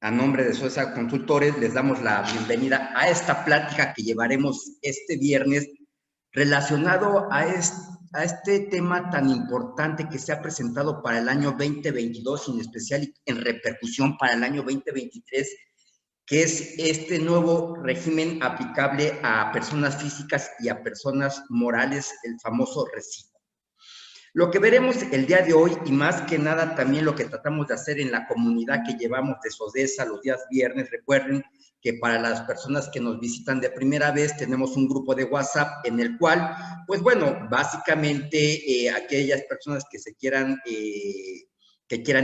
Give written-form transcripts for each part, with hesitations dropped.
A nombre de SOESA Consultores, les damos la bienvenida a esta plática que llevaremos este viernes relacionado a este tema tan importante que se ha presentado para el año 2022, y en especial en repercusión para el año 2023, que es este nuevo régimen aplicable a personas físicas y a personas morales, el famoso RECICO. Lo que veremos el día de hoy, y más que nada también lo que tratamos de hacer en la comunidad que llevamos de SODESA los días viernes, recuerden que para las personas que nos visitan de primera vez tenemos un grupo de WhatsApp en el cual, pues bueno, básicamente aquellas personas que quieran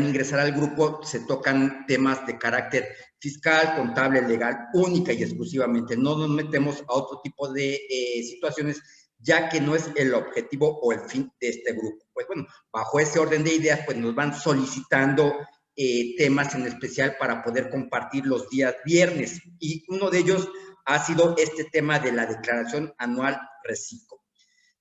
ingresar al grupo, se tocan temas de carácter fiscal, contable, legal, única y exclusivamente. No nos metemos a otro tipo de situaciones, ya que no es el objetivo o el fin de este grupo. Pues bueno, bajo ese orden de ideas, pues nos van solicitando temas en especial para poder compartir los días viernes, y uno de ellos ha sido este tema de la declaración anual RECICO.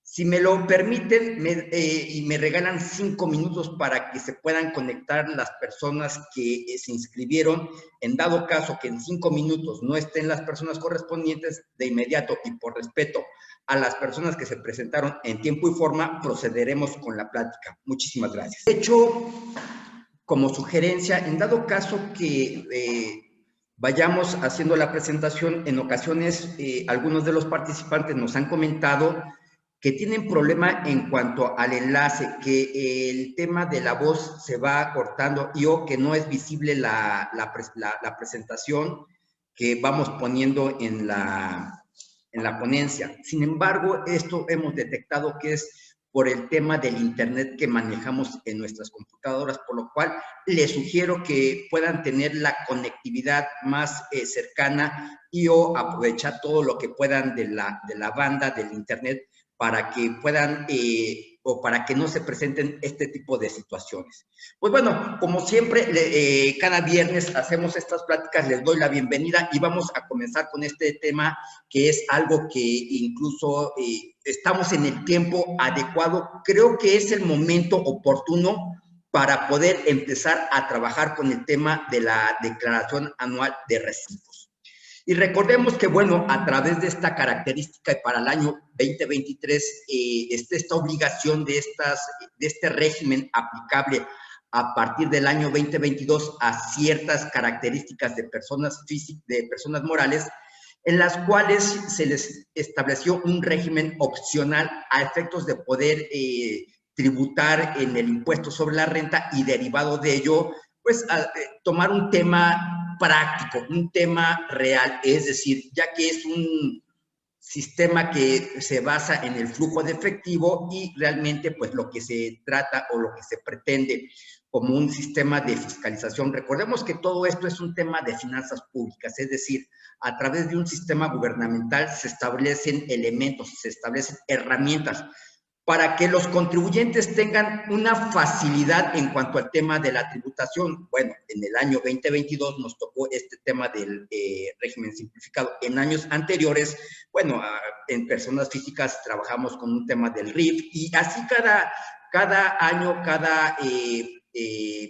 Si me lo permiten y me regalan 5 minutos para que se puedan conectar las personas que se inscribieron, en dado caso que en 5 minutos no estén las personas correspondientes, de inmediato y por respeto a las personas que se presentaron en tiempo y forma, procederemos con la plática. Muchísimas gracias. De hecho, como sugerencia, en dado caso que vayamos haciendo la presentación, en ocasiones algunos de los participantes nos han comentado que tienen problema en cuanto al enlace, que el tema de la voz se va cortando o que no es visible la presentación que vamos poniendo en la ponencia. Sin embargo, esto hemos detectado que es por el tema del internet que manejamos en nuestras computadoras, por lo cual les sugiero que puedan tener la conectividad más cercana o aprovechar todo lo que puedan de la banda del internet para que puedan o para que no se presenten este tipo de situaciones. Pues bueno, como siempre, cada viernes hacemos estas pláticas, les doy la bienvenida y vamos a comenzar con este tema, que es algo que incluso estamos en el tiempo adecuado. Creo que es el momento oportuno para poder empezar a trabajar con el tema de la declaración anual de recibos. Y recordemos que, bueno, a través de esta característica y para el año 2023, esta obligación de este régimen aplicable a partir del año 2022 a ciertas características de personas físicas, de personas morales, en las cuales se les estableció un régimen opcional a efectos de poder tributar en el impuesto sobre la renta y, derivado de ello, pues tomar un tema práctico, un tema real, es decir, ya que es un sistema que se basa en el flujo de efectivo y realmente pues lo que se trata o lo que se pretende como un sistema de fiscalización. Recordemos que todo esto es un tema de finanzas públicas, es decir, a través de un sistema gubernamental se establecen elementos, se establecen herramientas para que los contribuyentes tengan una facilidad en cuanto al tema de la tributación. Bueno, en el año 2022 nos tocó este tema del régimen simplificado. En años anteriores, bueno, en personas físicas trabajamos con un tema del RIF, y así cada año, cada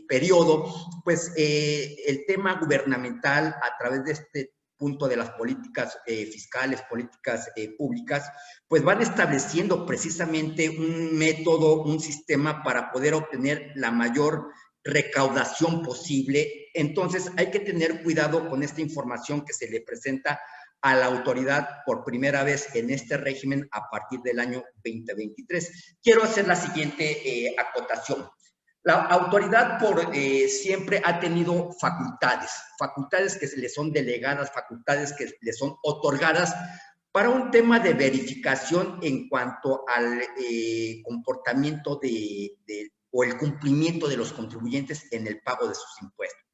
periodo, pues el tema gubernamental a través de este punto de las políticas fiscales, políticas públicas, pues van estableciendo precisamente un método, un sistema para poder obtener la mayor recaudación posible. Entonces hay que tener cuidado con esta información que se le presenta a la autoridad por primera vez en este régimen a partir del año 2023. Quiero hacer la siguiente acotación. La autoridad siempre ha tenido facultades que se le son delegadas, facultades que le son otorgadas para un tema de verificación en cuanto al comportamiento o el cumplimiento de los contribuyentes en el pago de sus impuestos.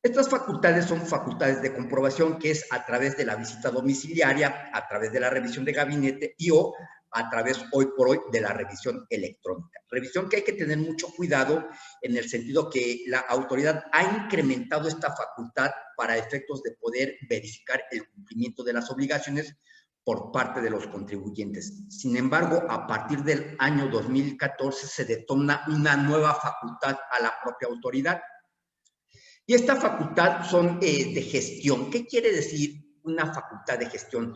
Estas facultades son facultades de comprobación, que es a través de la visita domiciliaria, a través de la revisión de gabinete o a través, hoy por hoy, de la revisión electrónica. Revisión que hay que tener mucho cuidado en el sentido que la autoridad ha incrementado esta facultad para efectos de poder verificar el cumplimiento de las obligaciones por parte de los contribuyentes. Sin embargo, a partir del año 2014 se detona una nueva facultad a la propia autoridad. Y esta facultad son de gestión. ¿Qué quiere decir una facultad de gestión?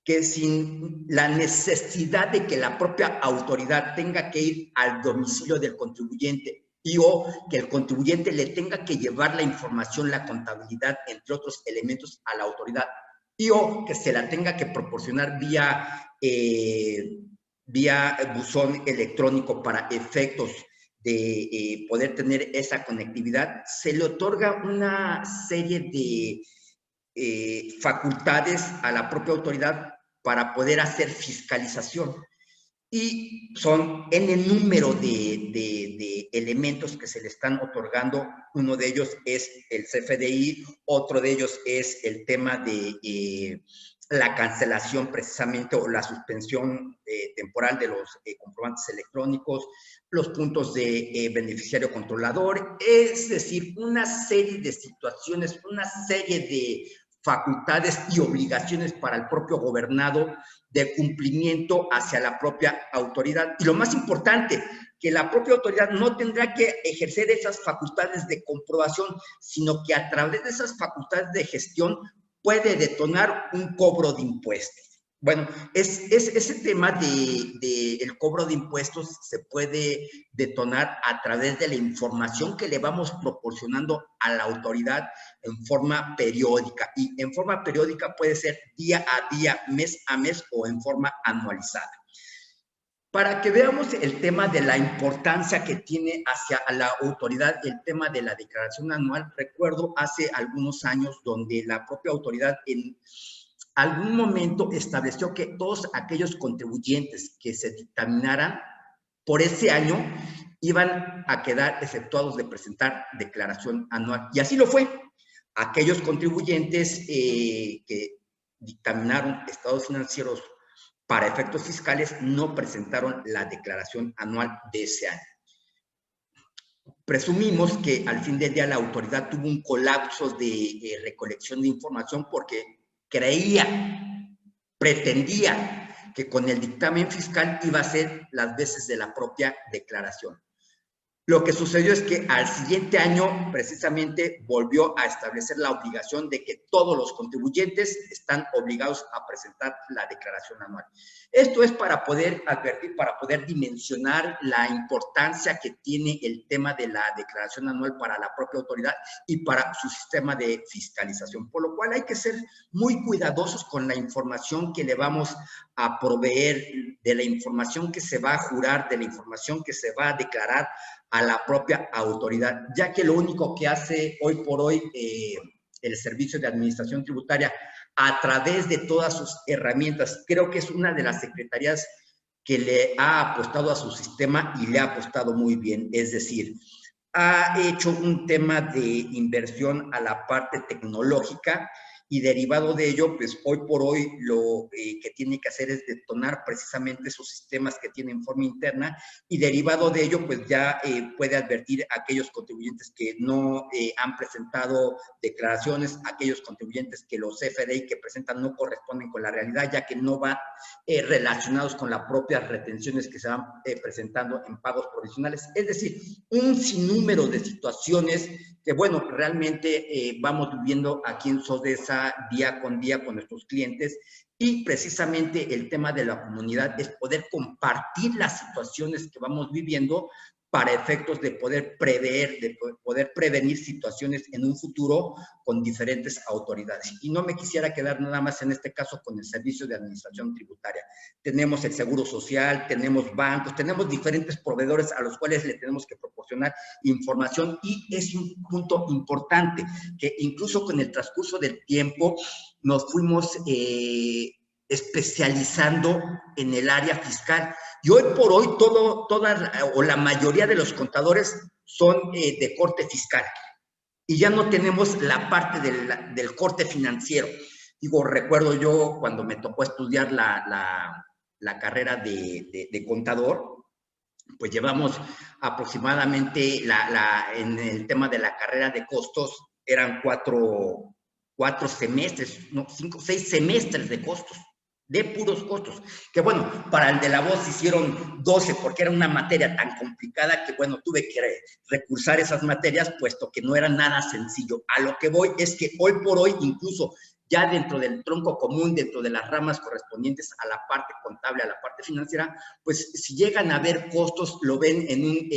Que sin la necesidad de que la propia autoridad tenga que ir al domicilio del contribuyente y o que el contribuyente le tenga que llevar la información, la contabilidad, entre otros elementos, a la autoridad, y o que se la tenga que proporcionar vía buzón electrónico para efectos de poder tener esa conectividad, se le otorga una serie de facultades a la propia autoridad para poder hacer fiscalización. Y son en el número de elementos que se le están otorgando. Uno de ellos es el CFDI, otro de ellos es el tema de la cancelación precisamente o la suspensión temporal de los comprobantes electrónicos, los puntos de beneficiario controlador, es decir, una serie de situaciones, una serie de facultades y obligaciones para el propio gobernado de cumplimiento hacia la propia autoridad. Y lo más importante, que la propia autoridad no tendrá que ejercer esas facultades de comprobación, sino que a través de esas facultades de gestión puede detonar un cobro de impuestos. Bueno, ese tema del cobro de impuestos se puede detonar a través de la información que le vamos proporcionando a la autoridad en forma periódica. Y en forma periódica puede ser día a día, mes a mes o en forma anualizada. Para que veamos el tema de la importancia que tiene hacia la autoridad el tema de la declaración anual, recuerdo hace algunos años donde la propia autoridad en algún momento estableció que todos aquellos contribuyentes que se dictaminaran por ese año iban a quedar exceptuados de presentar declaración anual. Y así lo fue. Aquellos contribuyentes que dictaminaron estados financieros para efectos fiscales no presentaron la declaración anual de ese año. Presumimos que al fin del día la autoridad tuvo un colapso de recolección de información porque pretendía que con el dictamen fiscal iba a ser las veces de la propia declaración. Lo que sucedió es que al siguiente año, precisamente, volvió a establecer la obligación de que todos los contribuyentes están obligados a presentar la declaración anual. Esto es para poder advertir, para poder dimensionar la importancia que tiene el tema de la declaración anual para la propia autoridad y para su sistema de fiscalización, por lo cual hay que ser muy cuidadosos con la información que le vamos a proveer, de la información que se va a jurar, de la información que se va a declarar a la propia autoridad, ya que lo único que hace hoy por hoy el Servicio de Administración Tributaria a través de todas sus herramientas, creo que es una de las secretarías que le ha apostado a su sistema y le ha apostado muy bien, es decir, ha hecho un tema de inversión a la parte tecnológica y derivado de ello, pues hoy por hoy lo que tiene que hacer es detonar precisamente esos sistemas que tienen forma interna y derivado de ello, pues ya puede advertir a aquellos contribuyentes que no han presentado declaraciones, aquellos contribuyentes que los CFDI que presentan no corresponden con la realidad, ya que no van relacionados con las propias retenciones que se van presentando en pagos provisionales. Es decir, un sinnúmero de situaciones que, bueno, realmente vamos viviendo aquí en SODESA día con nuestros clientes y precisamente el tema de la comunidad es poder compartir las situaciones que vamos viviendo para efectos de poder prever, de poder prevenir situaciones en un futuro con diferentes autoridades. Y no me quisiera quedar nada más en este caso con el Servicio de Administración Tributaria. Tenemos el Seguro Social, tenemos bancos, tenemos diferentes proveedores a los cuales le tenemos que proporcionar información y es un punto importante que incluso con el transcurso del tiempo nos fuimos especializando en el área fiscal. Y hoy por hoy la mayoría de los contadores son de corte fiscal y ya no tenemos la parte del corte financiero. Digo, recuerdo yo cuando me tocó estudiar la carrera de contador, pues llevamos aproximadamente en el tema de la carrera de costos, eran cuatro semestres, no, 5, 6 semestres de costos. de puros costos, que bueno, para el de la voz hicieron 12 porque era una materia tan complicada que bueno, tuve que recursar esas materias puesto que no era nada sencillo. A lo que voy es que hoy por hoy, incluso ya dentro del tronco común, dentro de las ramas correspondientes a la parte contable, a la parte financiera, pues si llegan a haber costos, lo ven en un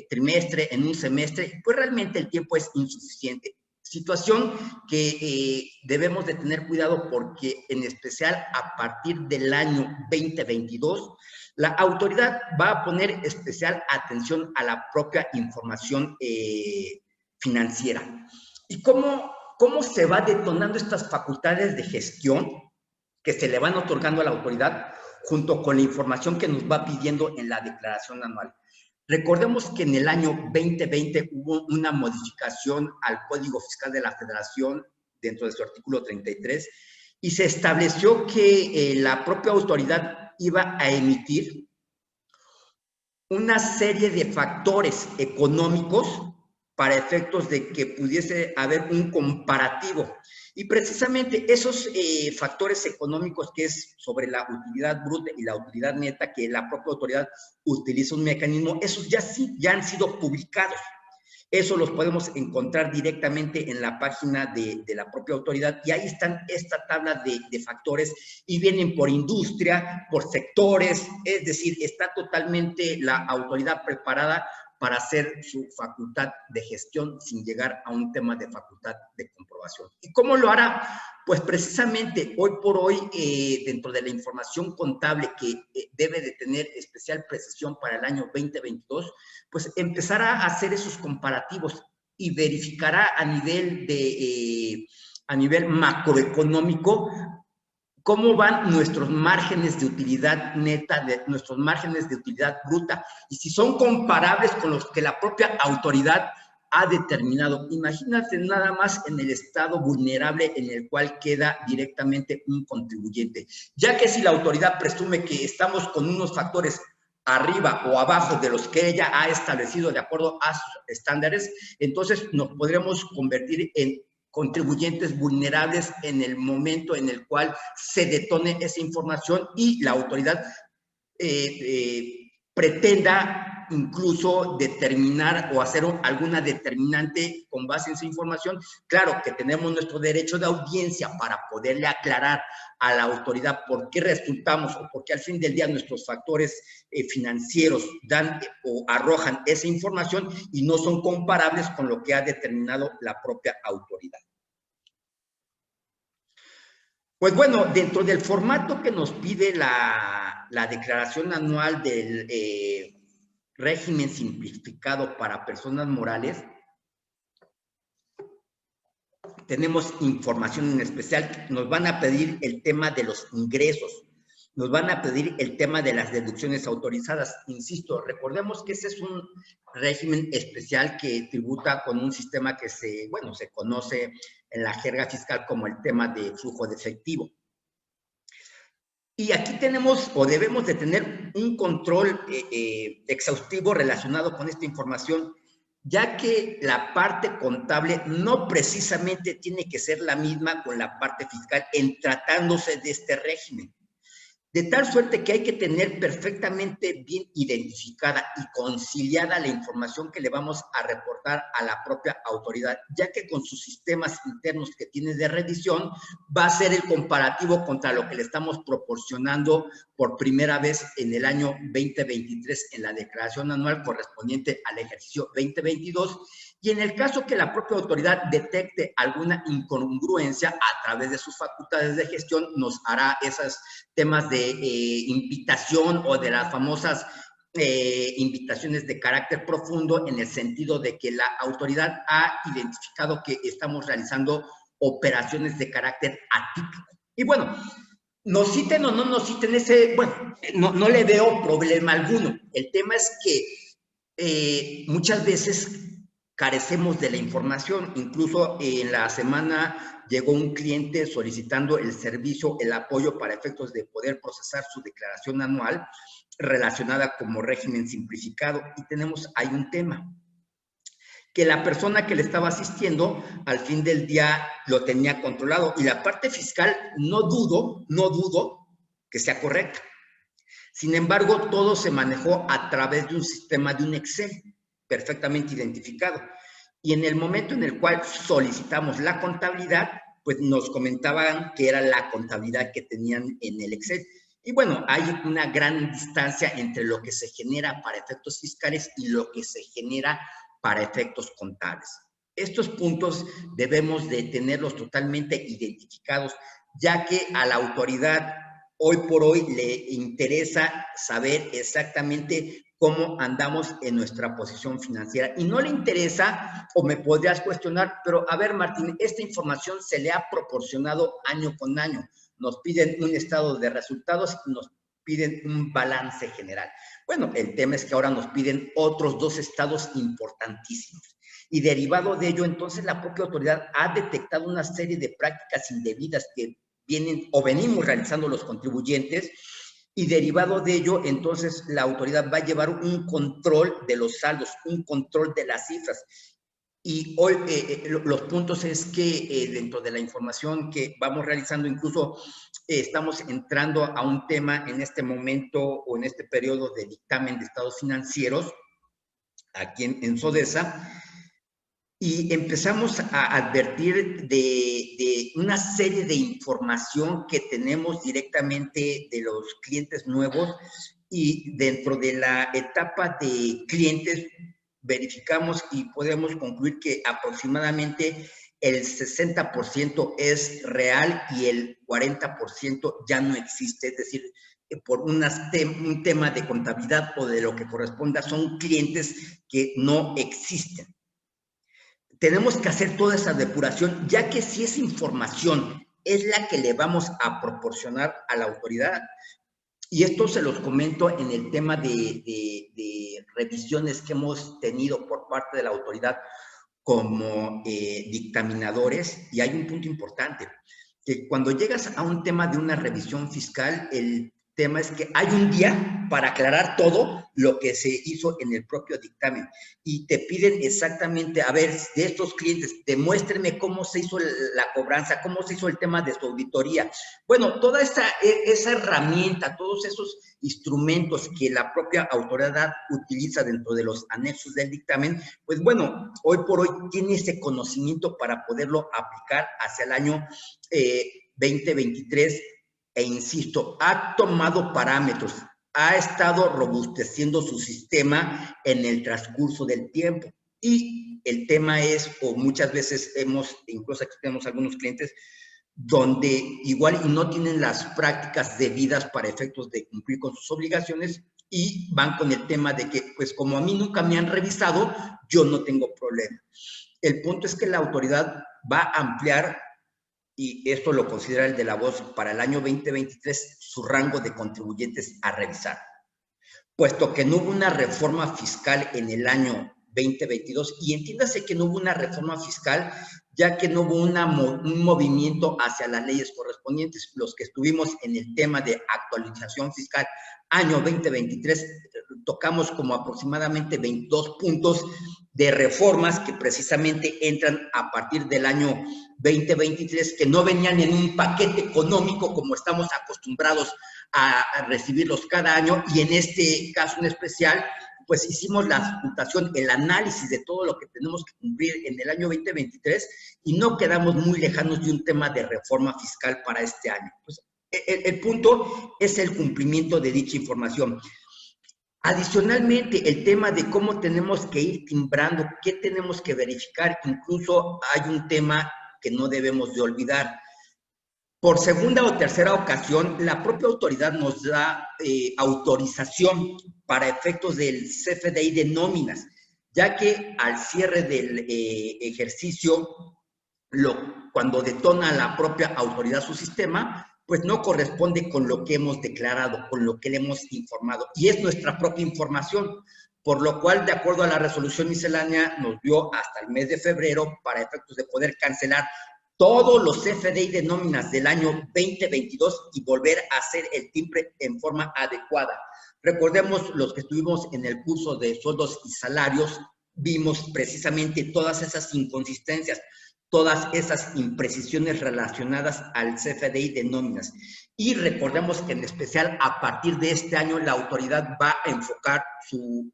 trimestre, en un semestre, pues realmente el tiempo es insuficiente. Situación que debemos de tener cuidado porque en especial a partir del año 2022, la autoridad va a poner especial atención a la propia información financiera. ¿Y cómo se va detonando estas facultades de gestión que se le van otorgando a la autoridad junto con la información que nos va pidiendo en la declaración anual? Recordemos que en el año 2020 hubo una modificación al Código Fiscal de la Federación dentro de su artículo 33 y se estableció que la propia autoridad iba a emitir una serie de factores económicos para efectos de que pudiese haber un comparativo. Y precisamente esos factores económicos que es sobre la utilidad bruta y la utilidad neta, que la propia autoridad utiliza un mecanismo, esos ya han sido publicados. Eso los podemos encontrar directamente en la página de la propia autoridad y ahí están esta tabla de factores y vienen por industria, por sectores, es decir, está totalmente la autoridad preparada para hacer su facultad de gestión sin llegar a un tema de facultad de comprobación. ¿Y cómo lo hará? Pues precisamente hoy por hoy, dentro de la información contable que debe de tener especial precisión para el año 2022, pues empezará a hacer esos comparativos y verificará a nivel macroeconómico cómo van nuestros márgenes de utilidad neta, nuestros márgenes de utilidad bruta, y si son comparables con los que la propia autoridad ha determinado. Imagínate nada más en el estado vulnerable en el cual queda directamente un contribuyente, ya que si la autoridad presume que estamos con unos factores arriba o abajo de los que ella ha establecido de acuerdo a sus estándares, entonces nos podremos convertir en contribuyentes vulnerables en el momento en el cual se detone esa información y la autoridad pretenda incluso determinar o hacer alguna determinante con base en esa información. Claro que tenemos nuestro derecho de audiencia para poderle aclarar a la autoridad por qué resultamos o por qué al fin del día nuestros factores financieros dan o arrojan esa información y no son comparables con lo que ha determinado la propia autoridad. Pues bueno, dentro del formato que nos pide la declaración anual del régimen simplificado para personas morales, tenemos información en especial. Nos van a pedir el tema de los ingresos, nos van a pedir el tema de las deducciones autorizadas. Insisto, recordemos que ese es un régimen especial que tributa con un sistema que se conoce en la jerga fiscal como el tema de flujo de efectivo. Y aquí tenemos o debemos de tener un control exhaustivo relacionado con esta información, ya que la parte contable no precisamente tiene que ser la misma con la parte fiscal en tratándose de este régimen. De tal suerte que hay que tener perfectamente bien identificada y conciliada la información que le vamos a reportar a la propia autoridad, ya que con sus sistemas internos que tiene de revisión va a ser el comparativo contra lo que le estamos proporcionando por primera vez en el año 2023 en la declaración anual correspondiente al ejercicio 2022. Y en el caso que la propia autoridad detecte alguna incongruencia a través de sus facultades de gestión, nos hará esos temas de invitación o de las famosas invitaciones de carácter profundo, en el sentido de que la autoridad ha identificado que estamos realizando operaciones de carácter atípico. Y bueno, nos citen o no nos citen ese, bueno, no le veo problema alguno. El tema es que muchas veces carecemos de la información. Incluso en la semana llegó un cliente solicitando el servicio, el apoyo para efectos de poder procesar su declaración anual relacionada como régimen simplificado. Y tenemos ahí un tema. que la persona que le estaba asistiendo al fin del día lo tenía controlado. Y la parte fiscal no dudo que sea correcta. Sin embargo, todo se manejó a través de un sistema de un Excel perfectamente identificado. Y en el momento en el cual solicitamos la contabilidad, pues nos comentaban que era la contabilidad que tenían en el Excel. Y bueno, hay una gran distancia entre lo que se genera para efectos fiscales y lo que se genera para efectos contables. Estos puntos debemos de tenerlos totalmente identificados, ya que a la autoridad hoy por hoy le interesa saber exactamente cómo andamos en nuestra posición financiera. Y no le interesa, o me podrías cuestionar, pero a ver, Martín, esta información se le ha proporcionado año con año. Nos piden un estado de resultados, nos piden un balance general. Bueno, el tema es que ahora nos piden otros 2 estados importantísimos. Y derivado de ello, entonces la propia autoridad ha detectado una serie de prácticas indebidas que vienen o venimos realizando los contribuyentes, y derivado de ello, entonces la autoridad va a llevar un control de los saldos, un control de las cifras. Y hoy los puntos es que dentro de la información que vamos realizando, incluso estamos entrando a un tema en este momento o en este periodo de dictamen de estados financieros aquí en SODESA, y empezamos a advertir de una serie de información que tenemos directamente de los clientes nuevos, y dentro de la etapa de clientes verificamos y podemos concluir que aproximadamente el 60% es real y el 40% ya no existe, es decir, por un tema de contabilidad o de lo que corresponda, son clientes que no existen. Tenemos que hacer toda esa depuración, ya que si esa información es la que le vamos a proporcionar a la autoridad, y esto se los comento en el tema de revisiones que hemos tenido por parte de la autoridad como dictaminadores, y hay un punto importante, que cuando llegas a un tema de una revisión fiscal, el tema es que hay un día para aclarar todo lo que se hizo en el propio dictamen, y te piden exactamente, a ver, de estos clientes, demuéstrenme cómo se hizo la cobranza, cómo se hizo el tema de su auditoría. Bueno, toda esa herramienta, todos esos instrumentos que la propia autoridad utiliza dentro de los anexos del dictamen, pues bueno, hoy por hoy tiene ese conocimiento para poderlo aplicar hacia el año 2023, e insisto, ha tomado parámetros, ha estado robusteciendo su sistema en el transcurso del tiempo. Y el tema es, o muchas veces incluso aquí tenemos algunos clientes, donde igual no tienen las prácticas debidas para efectos de cumplir con sus obligaciones, y van con el tema de que, pues como a mí nunca me han revisado, yo no tengo problema. El punto es que la autoridad va a ampliar, y esto lo considera el de la voz, para el año 2023, su rango de contribuyentes a revisar. Puesto que no hubo una reforma fiscal en el año 2022, y entiéndase que no hubo una reforma fiscal, ya que no hubo un movimiento hacia las leyes correspondientes. Los que estuvimos en el tema de actualización fiscal año 2023, tocamos como aproximadamente 22 puntos de reformas que precisamente entran a partir del año 2023, que no venían en un paquete económico como estamos acostumbrados a recibirlos cada año, y en este caso en especial, pues hicimos la computación, el análisis de todo lo que tenemos que cumplir en el año 2023, y no quedamos muy lejanos de un tema de reforma fiscal para este año. Pues, el punto es el cumplimiento de dicha información. Adicionalmente, el tema de cómo tenemos que ir timbrando, qué tenemos que verificar, incluso hay un tema que no debemos de olvidar. Por segunda o tercera ocasión, la propia autoridad nos da autorización para efectos del CFDI de nóminas, ya que al cierre del ejercicio, cuando detona la propia autoridad su sistema, pues no corresponde con lo que hemos declarado, con lo que le hemos informado, y es nuestra propia información, por lo cual, de acuerdo a la resolución miscelánea, nos dio hasta el mes de febrero para efectos de poder cancelar todos los CFDI de nóminas del año 2022 y volver a hacer el timbre en forma adecuada. Recordemos los que estuvimos en el curso de sueldos y salarios, vimos precisamente todas esas inconsistencias, todas esas imprecisiones relacionadas al CFDI de nóminas. Y recordemos que en especial a partir de este año la autoridad va a enfocar su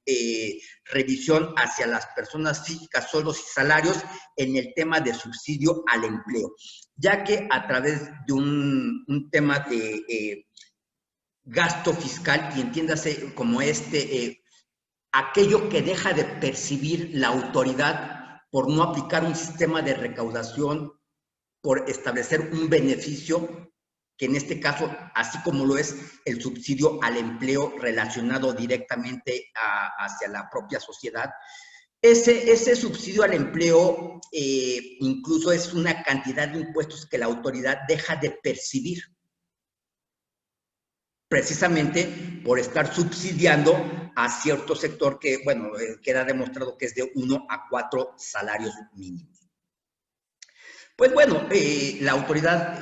revisión hacia las personas físicas, sueldos y salarios en el tema de subsidio al empleo, ya que a través de un tema de gasto fiscal, y entiéndase como aquello que deja de percibir la autoridad por no aplicar un sistema de recaudación, por establecer un beneficio, que en este caso, así como lo es el subsidio al empleo relacionado directamente hacia la propia sociedad, ese subsidio al empleo incluso es una cantidad de impuestos que la autoridad deja de percibir, precisamente por estar subsidiando a cierto sector que, bueno, queda demostrado que es de 1 a 4 salarios mínimos. Pues bueno, la autoridad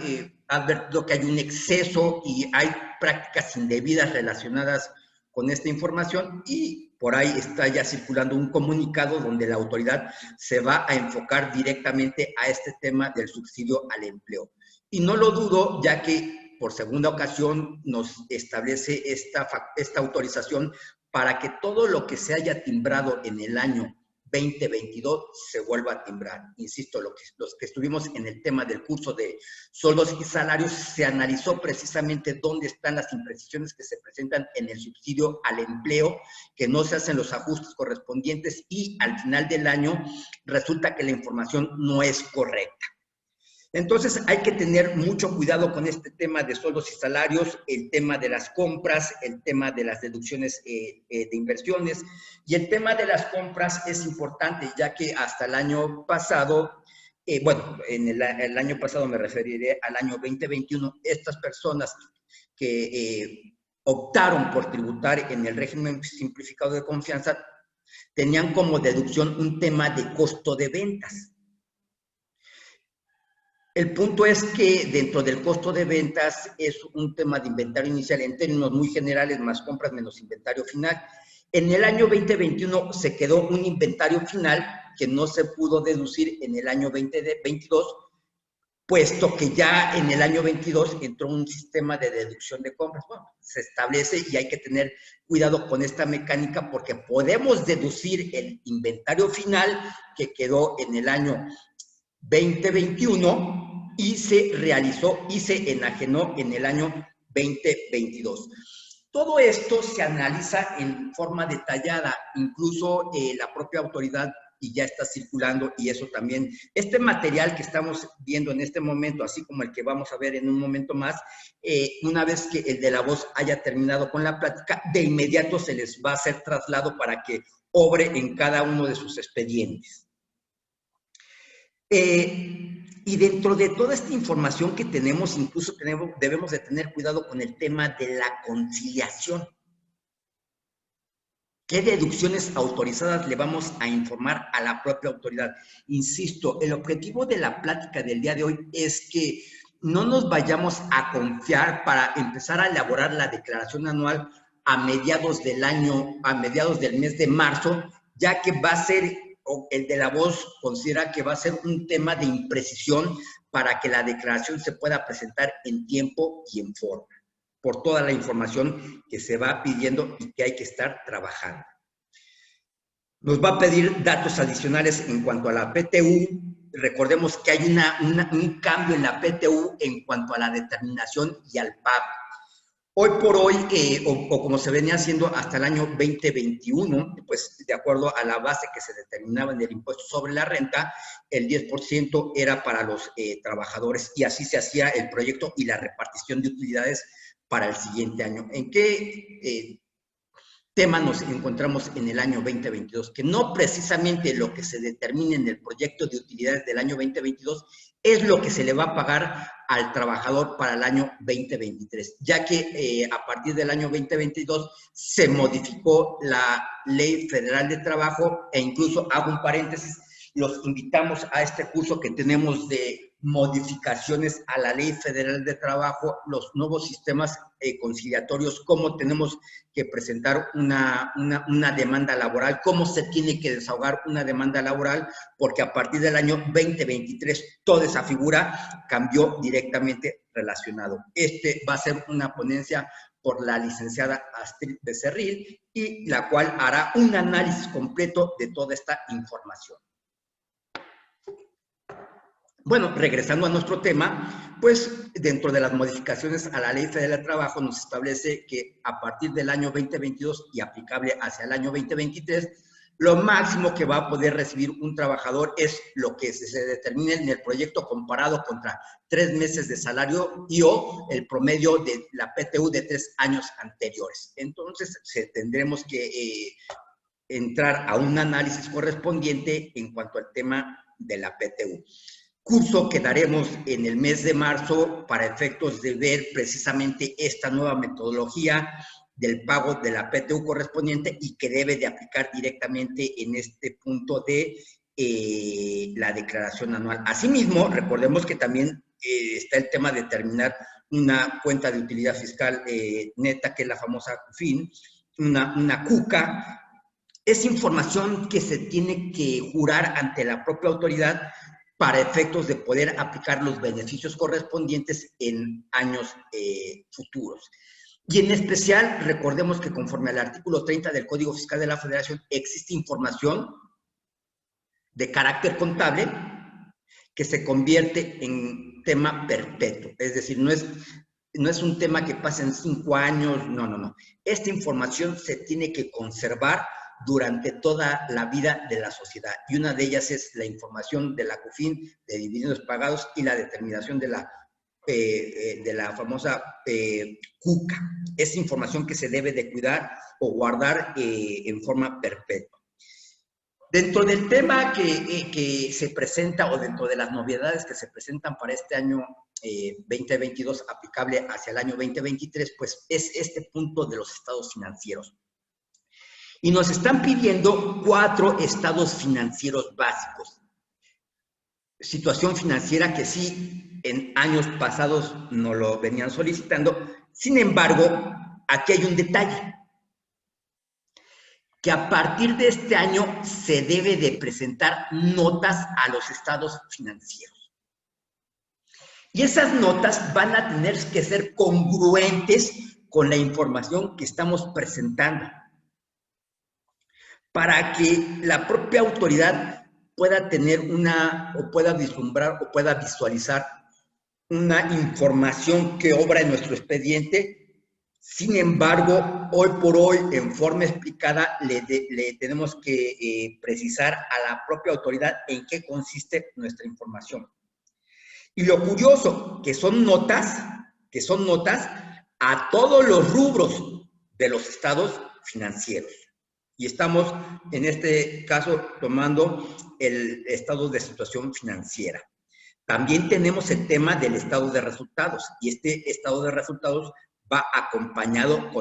ha advertido que hay un exceso y hay prácticas indebidas relacionadas con esta información, y por ahí está ya circulando un comunicado donde la autoridad se va a enfocar directamente a este tema del subsidio al empleo. Y no lo dudo, ya que por segunda ocasión nos establece esta autorización para que todo lo que se haya timbrado en el año 2022 se vuelva a timbrar. Insisto, los que estuvimos en el tema del curso de sueldos y salarios, se analizó precisamente dónde están las imprecisiones que se presentan en el subsidio al empleo, que no se hacen los ajustes correspondientes y al final del año resulta que la información no es correcta. Entonces hay que tener mucho cuidado con este tema de sueldos y salarios, el tema de las compras, el tema de las deducciones de inversiones, y el tema de las compras es importante, ya que hasta el año pasado, bueno, en el año pasado me referiré al año 2021, estas personas que optaron por tributar en el régimen simplificado de confianza tenían como deducción un tema de costo de ventas. El punto es que dentro del costo de ventas es un tema de inventario inicial en términos muy generales, más compras menos inventario final. En el año 2021 se quedó un inventario final que no se pudo deducir en el año 2022, puesto que ya en el año 22 entró un sistema de deducción de compras. Bueno, se establece y hay que tener cuidado con esta mecánica porque podemos deducir el inventario final que quedó en el año 2021 y se realizó y se enajenó en el año 2022. Todo esto se analiza en forma detallada, incluso la propia autoridad, y ya está circulando, y eso también, este material que estamos viendo en este momento, así como el que vamos a ver en un momento más, una vez que el de la voz haya terminado con la plática, de inmediato se les va a hacer traslado para que obre en cada uno de sus expedientes. Y dentro de toda esta información que tenemos, incluso debemos de tener cuidado con el tema de la conciliación. ¿Qué deducciones autorizadas le vamos a informar a la propia autoridad? Insisto, el objetivo de la plática del día de hoy es que no nos vayamos a confiar para empezar a elaborar la declaración anual a mediados del año, a mediados del mes de marzo, ya que va a ser, el de la voz considera que va a ser un tema de imprecisión para que la declaración se pueda presentar en tiempo y en forma, por toda la información que se va pidiendo y que hay que estar trabajando. Nos va a pedir datos adicionales en cuanto a la PTU. Recordemos que hay un cambio en la PTU en cuanto a la determinación y al pago. Hoy por hoy, o como se venía haciendo hasta el año 2021, pues de acuerdo a la base que se determinaba en el impuesto sobre la renta, el 10% era para los trabajadores, y así se hacía el proyecto y la repartición de utilidades para el siguiente año. ¿En qué tema nos encontramos en el año 2022? Que no precisamente lo que se determine en el proyecto de utilidades del año 2022 es lo que se le va a pagar al trabajador para el año 2023, ya que a partir del año 2022 se modificó la Ley Federal de Trabajo, e incluso hago un paréntesis, los invitamos a este curso que tenemos de modificaciones a la Ley Federal de Trabajo, los nuevos sistemas conciliatorios, cómo tenemos que presentar una demanda laboral, cómo se tiene que desahogar una demanda laboral, porque a partir del año 2023 toda esa figura cambió directamente relacionado. Este va a ser una ponencia por la licenciada Astrid Becerril, y la cual hará un análisis completo de toda esta información. Bueno, regresando a nuestro tema, pues dentro de las modificaciones a la Ley Federal de Trabajo nos establece que a partir del año 2022 y aplicable hacia el año 2023, lo máximo que va a poder recibir un trabajador es lo que se determine en el proyecto comparado contra 3 meses de salario y o el promedio de la PTU de 3 años anteriores. Entonces, tendremos que entrar a un análisis correspondiente en cuanto al tema de la PTU. Curso que daremos en el mes de marzo para efectos de ver precisamente esta nueva metodología del pago de la PTU correspondiente y que debe de aplicar directamente en este punto de la declaración anual. Asimismo, recordemos que también está el tema de determinar una cuenta de utilidad fiscal neta, que es la famosa CUFIN, una CUCA. Es información que se tiene que jurar ante la propia autoridad para efectos de poder aplicar los beneficios correspondientes en años futuros. Y en especial, recordemos que conforme al artículo 30 del Código Fiscal de la Federación, existe información de carácter contable que se convierte en tema perpetuo. Es decir, no es un tema que pase en 5 años, no. Esta información se tiene que conservar durante toda la vida de la sociedad. Y una de ellas es la información de la CUFIN, de dividendos pagados, y la determinación de la famosa CUCA. Es información que se debe de cuidar o guardar en forma perpetua. Dentro del tema que se presenta, o dentro de las novedades que se presentan para este año 2022, aplicable hacia el año 2023, pues es este punto de los estados financieros. Y nos están pidiendo 4 estados financieros básicos. Situación financiera que sí, en años pasados nos lo venían solicitando. Sin embargo, aquí hay un detalle. Que a partir de este año se debe de presentar notas a los estados financieros. Y esas notas van a tener que ser congruentes con la información que estamos presentando, para que la propia autoridad pueda tener o pueda vislumbrar o pueda visualizar una información que obra en nuestro expediente. Sin embargo, hoy por hoy, en forma explicada, le tenemos que precisar a la propia autoridad en qué consiste nuestra información. Y lo curioso, que son notas a todos los rubros de los estados financieros. Y estamos, en este caso, tomando el estado de situación financiera. También tenemos el tema del estado de resultados, y este estado de resultados va acompañado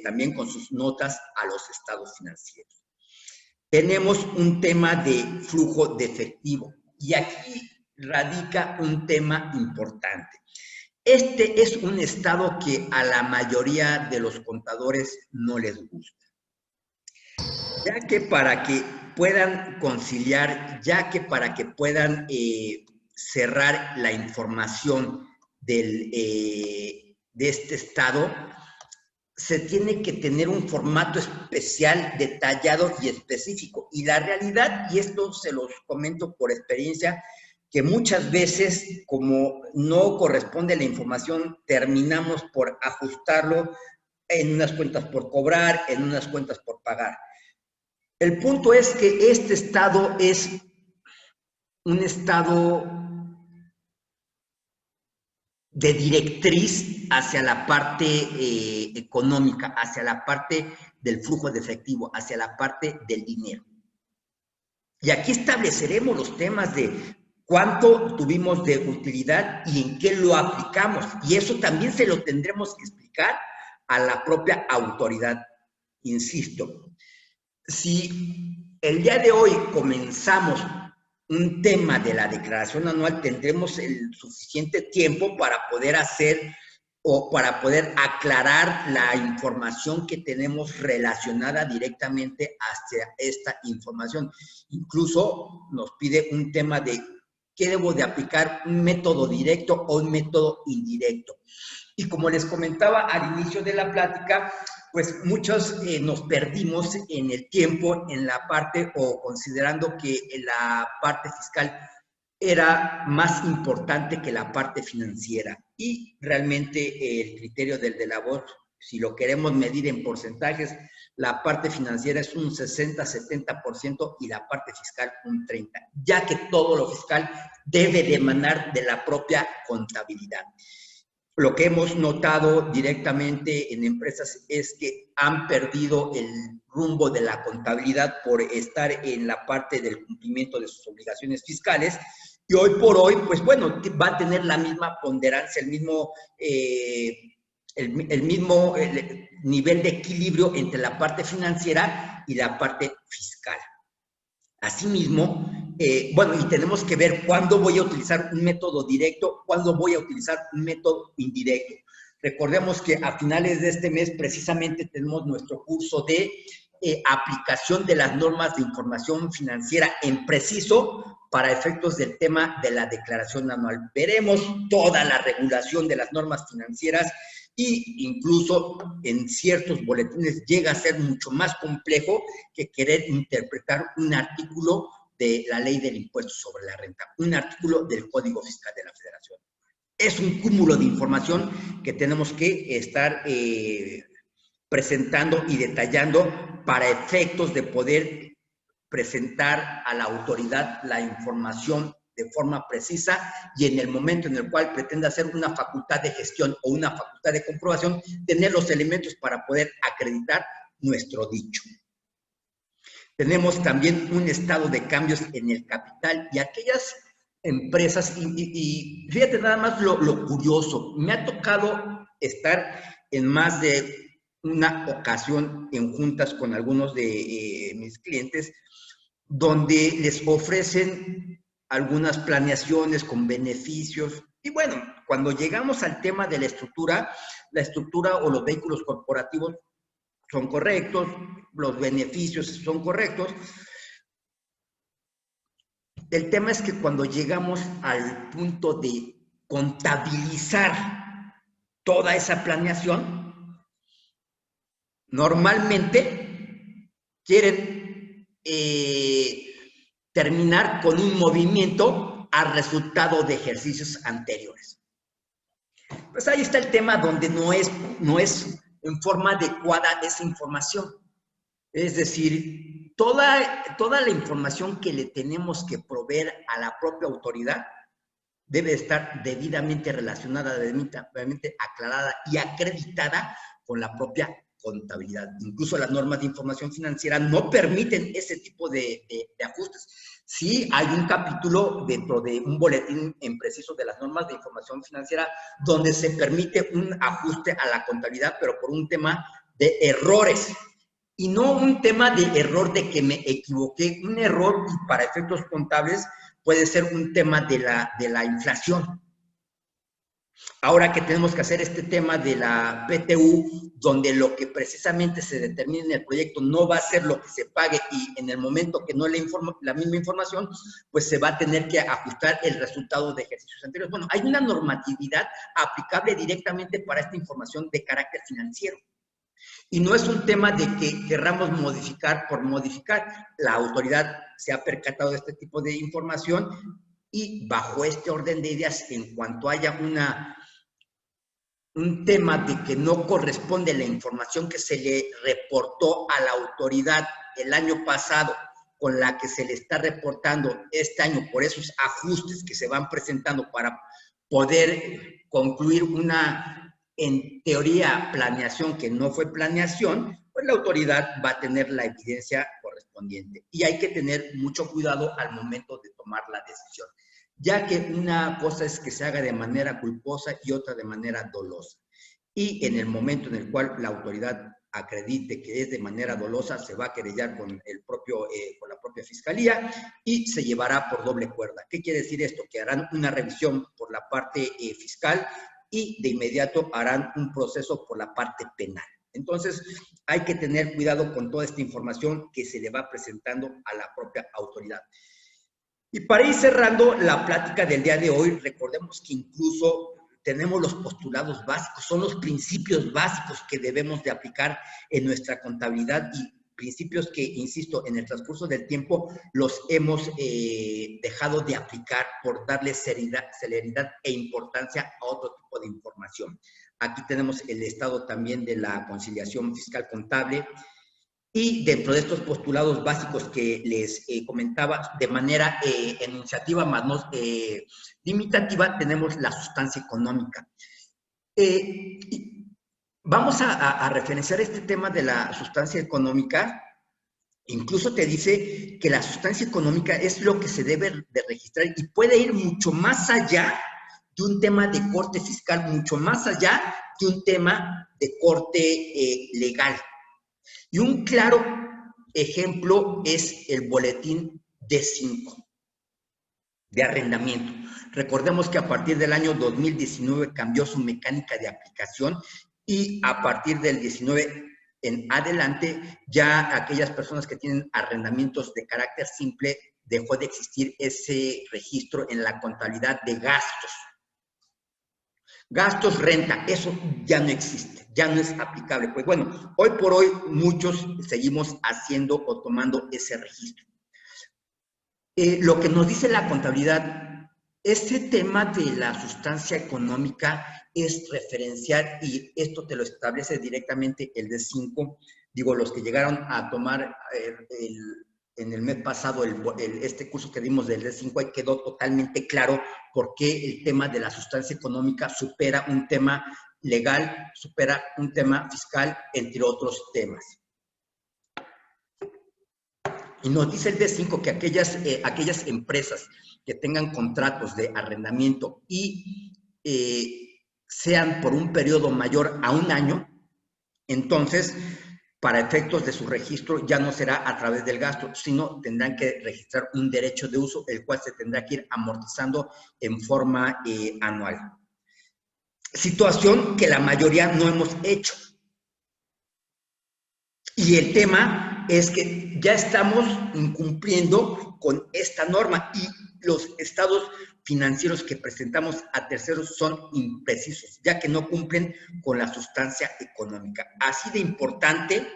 también con sus notas a los estados financieros. Tenemos un tema de flujo de efectivo, y aquí radica un tema importante. Este es un estado que a la mayoría de los contadores no les gusta, ya que para que puedan conciliar, ya que para que puedan cerrar la información de este estado, se tiene que tener un formato especial, detallado y específico. Y la realidad, y esto se los comento por experiencia, que muchas veces, como no corresponde la información, terminamos por ajustarlo en unas cuentas por cobrar, en unas cuentas por pagar. El punto es que este estado es un estado de directriz hacia la parte económica, hacia la parte del flujo de efectivo, hacia la parte del dinero. Y aquí estableceremos los temas de cuánto tuvimos de utilidad y en qué lo aplicamos. Y eso también se lo tendremos que explicar a la propia autoridad. Insisto, si el día de hoy comenzamos un tema de la declaración anual, tendremos el suficiente tiempo para poder hacer o para poder aclarar la información que tenemos relacionada directamente hacia esta información. Incluso nos pide un tema de qué debo de aplicar, un método directo o un método indirecto. Y como les comentaba al inicio de la plática, pues muchos nos perdimos en el tiempo, en la parte, o considerando que la parte fiscal era más importante que la parte financiera. Y realmente el criterio del de labor, si lo queremos medir en porcentajes, la parte financiera es un 60-70% y la parte fiscal un 30%, ya que todo lo fiscal debe de emanar de la propia contabilidad. Lo que hemos notado directamente en empresas es que han perdido el rumbo de la contabilidad por estar en la parte del cumplimiento de sus obligaciones fiscales, y hoy por hoy, pues bueno, va a tener la misma ponderancia, el mismo nivel de equilibrio entre la parte financiera y la parte fiscal. Asimismo, bueno, y tenemos que ver cuándo voy a utilizar un método directo, cuándo voy a utilizar un método indirecto. Recordemos que a finales de este mes precisamente tenemos nuestro curso de aplicación de las normas de información financiera en preciso para efectos del tema de la declaración anual. Veremos toda la regulación de las normas financieras e incluso en ciertos boletines llega a ser mucho más complejo que querer interpretar un artículo de la ley del impuesto sobre la renta, un artículo del Código Fiscal de la Federación. Es un cúmulo de información que tenemos que estar presentando y detallando para efectos de poder presentar a la autoridad la información de forma precisa y en el momento en el cual pretenda hacer una facultad de gestión o una facultad de comprobación, tener los elementos para poder acreditar nuestro dicho. Tenemos también un estado de cambios en el capital y aquellas empresas, y fíjate nada más lo curioso, me ha tocado estar en más de una ocasión en juntas con algunos de mis clientes, donde les ofrecen algunas planeaciones con beneficios. Y bueno, cuando llegamos al tema de la estructura o los vehículos corporativos son correctos, los beneficios son correctos. El tema es que cuando llegamos al punto de contabilizar toda esa planeación, normalmente quieren terminar con un movimiento al resultado de ejercicios anteriores. Pues ahí está el tema donde no es en forma adecuada esa información. Es decir, toda la información que le tenemos que proveer a la propia autoridad debe estar debidamente relacionada, debidamente aclarada y acreditada con la propia contabilidad. Incluso las normas de información financiera no permiten ese tipo de ajustes. Sí hay un capítulo dentro de un boletín en preciso de las normas de información financiera donde se permite un ajuste a la contabilidad, pero por un tema de errores. Y no un tema de error de que me equivoqué. Un error para efectos contables puede ser un tema de la inflación. Ahora que tenemos que hacer este tema de la PTU, donde lo que precisamente se determina en el proyecto no va a ser lo que se pague y en el momento que no le informo la misma información, pues se va a tener que ajustar el resultado de ejercicios anteriores. Bueno, hay una normatividad aplicable directamente para esta información de carácter financiero. Y no es un tema de que querramos modificar por modificar. La autoridad se ha percatado de este tipo de información y bajo este orden de ideas, en cuanto haya un tema de que no corresponde la información que se le reportó a la autoridad el año pasado con la que se le está reportando este año por esos ajustes que se van presentando para poder concluir una, en teoría, planeación que no fue planeación, pues la autoridad va a tener la evidencia correspondiente. Y hay que tener mucho cuidado al momento de tomar la decisión, ya que una cosa es que se haga de manera culposa y otra de manera dolosa. Y en el momento en el cual la autoridad acredite que es de manera dolosa, se va a querellar con la propia fiscalía y se llevará por doble cuerda. ¿Qué quiere decir esto? Que harán una revisión por la parte fiscal y de inmediato harán un proceso por la parte penal. Entonces, hay que tener cuidado con toda esta información que se le va presentando a la propia autoridad. Y para ir cerrando la plática del día de hoy, recordemos que incluso tenemos los postulados básicos, son los principios básicos que debemos de aplicar en nuestra contabilidad y principios que, insisto, en el transcurso del tiempo los hemos dejado de aplicar por darle celeridad e importancia a otro tipo de información. Aquí tenemos el estado también de la conciliación fiscal contable y dentro de estos postulados básicos que les comentaba de manera enunciativa más no limitativa, tenemos la sustancia económica. Vamos a referenciar este tema de la sustancia económica. Incluso te dice que la sustancia económica es lo que se debe de registrar y puede ir mucho más allá de un tema de corte fiscal, mucho más allá de un tema de corte legal. Y un claro ejemplo es el boletín D5 de arrendamiento. Recordemos que a partir del año 2019 cambió su mecánica de aplicación y a partir del 19 en adelante ya aquellas personas que tienen arrendamientos de carácter simple dejó de existir ese registro en la contabilidad de gastos. Gastos, renta, eso ya no existe, ya no es aplicable. Pues bueno, hoy por hoy muchos seguimos haciendo o tomando ese registro. Lo que nos dice la contabilidad, este tema de la sustancia económica es referencial y esto te lo establece directamente el D5. Digo, los que llegaron a tomar en el mes pasado este curso que dimos del D5, ahí quedó totalmente claro por qué el tema de la sustancia económica supera un tema legal, supera un tema fiscal, entre otros temas. Y nos dice el D5 que aquellas empresas que tengan contratos de arrendamiento y sean por un periodo mayor a un año, entonces, para efectos de su registro, ya no será a través del gasto, sino tendrán que registrar un derecho de uso, el cual se tendrá que ir amortizando en forma anual. Situación que la mayoría no hemos hecho. Y el tema es que ya estamos incumpliendo con esta norma y los estados financieros que presentamos a terceros son imprecisos, ya que no cumplen con la sustancia económica. Así de importante